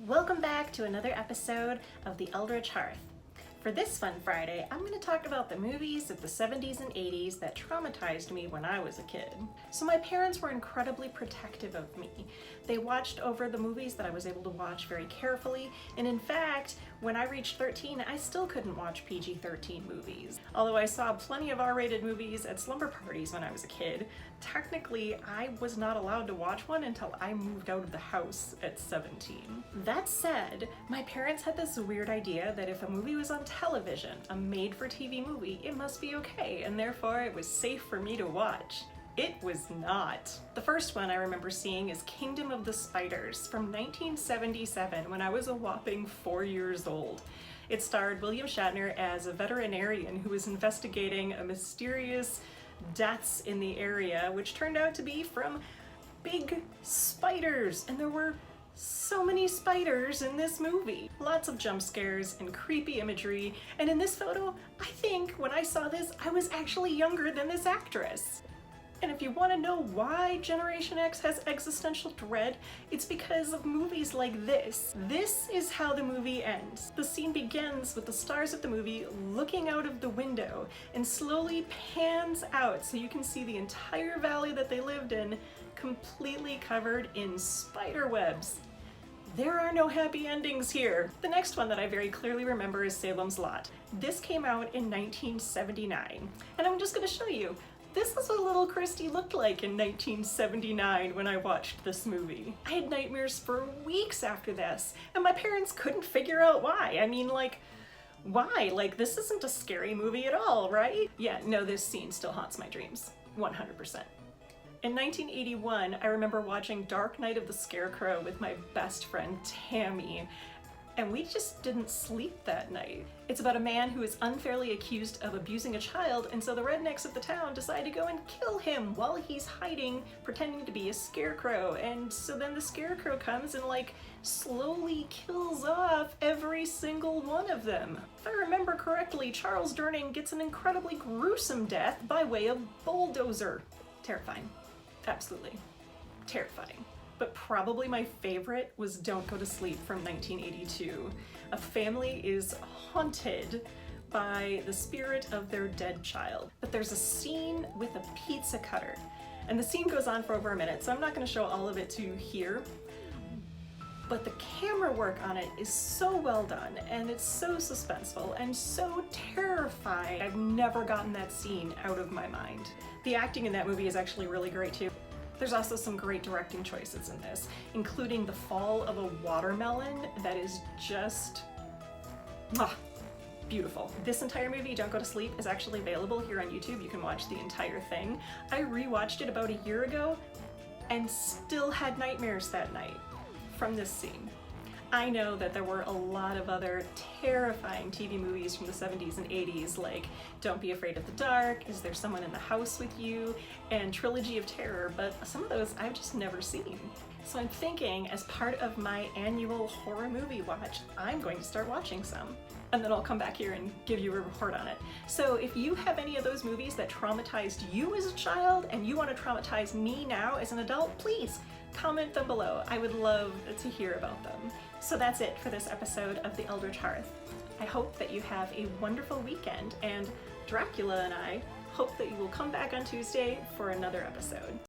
Welcome back to another episode of The Eldritch Hearth. For this Fun Friday, I'm going to talk about the movies of the 70s and 80s that traumatized me when I was a kid. So my parents were incredibly protective of me. They watched over the movies that I was able to watch very carefully, and in fact, when I reached 13, I still couldn't watch PG-13 movies. Although I saw plenty of R-rated movies at slumber parties when I was a kid, technically I was not allowed to watch one until I moved out of the house at 17. That said, my parents had this weird idea that if a movie was on television, a made-for-TV movie, it must be okay, and therefore it was safe for me to watch. It was not. The first one I remember seeing is Kingdom of the Spiders from 1977 when I was a whopping 4 years old. It starred William Shatner as a veterinarian who was investigating a mysterious deaths in the area, which turned out to be from big spiders, and there were so many spiders in this movie. Lots of jump scares and creepy imagery, and in this photo, I think when I saw this, I was actually younger than this actress. And if you want to know why Generation X has existential dread, it's because of movies like this. This is how the movie ends. The scene begins with the stars of the movie looking out of the window and slowly pans out so you can see the entire valley that they lived in completely covered in spider webs. There are no happy endings here. The next one that I very clearly remember is Salem's Lot. This came out in 1979, and I'm just going to show you. This is what little Christy looked like in 1979 when I watched this movie. I had nightmares for weeks after this, and my parents couldn't figure out why. I mean, like, why? Like, this isn't a scary movie at all, right? Yeah, no, this scene still haunts my dreams, 100%. In 1981, I remember watching Dark Night of the Scarecrow with my best friend Tammy, and we just didn't sleep that night. It's about a man who is unfairly accused of abusing a child, and so the rednecks of the town decide to go and kill him while he's hiding, pretending to be a scarecrow. And so then the scarecrow comes and like slowly kills off every single one of them. If I remember correctly, Charles Durning gets an incredibly gruesome death by way of bulldozer. Terrifying. Absolutely terrifying. But probably my favorite was Don't Go to Sleep from 1982. A family is haunted by the spirit of their dead child. But there's a scene with a pizza cutter, and the scene goes on for over a minute, so I'm not going to show all of it to you here. But the camera work on it is so well done, and it's so suspenseful and so terrifying. I've never gotten that scene out of my mind. The acting in that movie is actually really great too. There's also some great directing choices in this, including the fall of a watermelon that is just beautiful. This entire movie, Don't Go to Sleep, is actually available here on YouTube. You can watch the entire thing. I rewatched it about a year ago and still had nightmares that night from this scene. I know that there were a lot of other terrifying TV movies from the 70s and 80s, like Don't Be Afraid of the Dark, Is There Someone in the House with You, and Trilogy of Terror, but some of those I've just never seen. So I'm thinking, as part of my annual horror movie watch, I'm going to start watching some. And then I'll come back here and give you a report on it. So if you have any of those movies that traumatized you as a child and you want to traumatize me now as an adult, please comment them below. I would love to hear about them. So that's it for this episode of The Eldritch Hearth. I hope that you have a wonderful weekend, and Dracula and I hope that you will come back on Tuesday for another episode.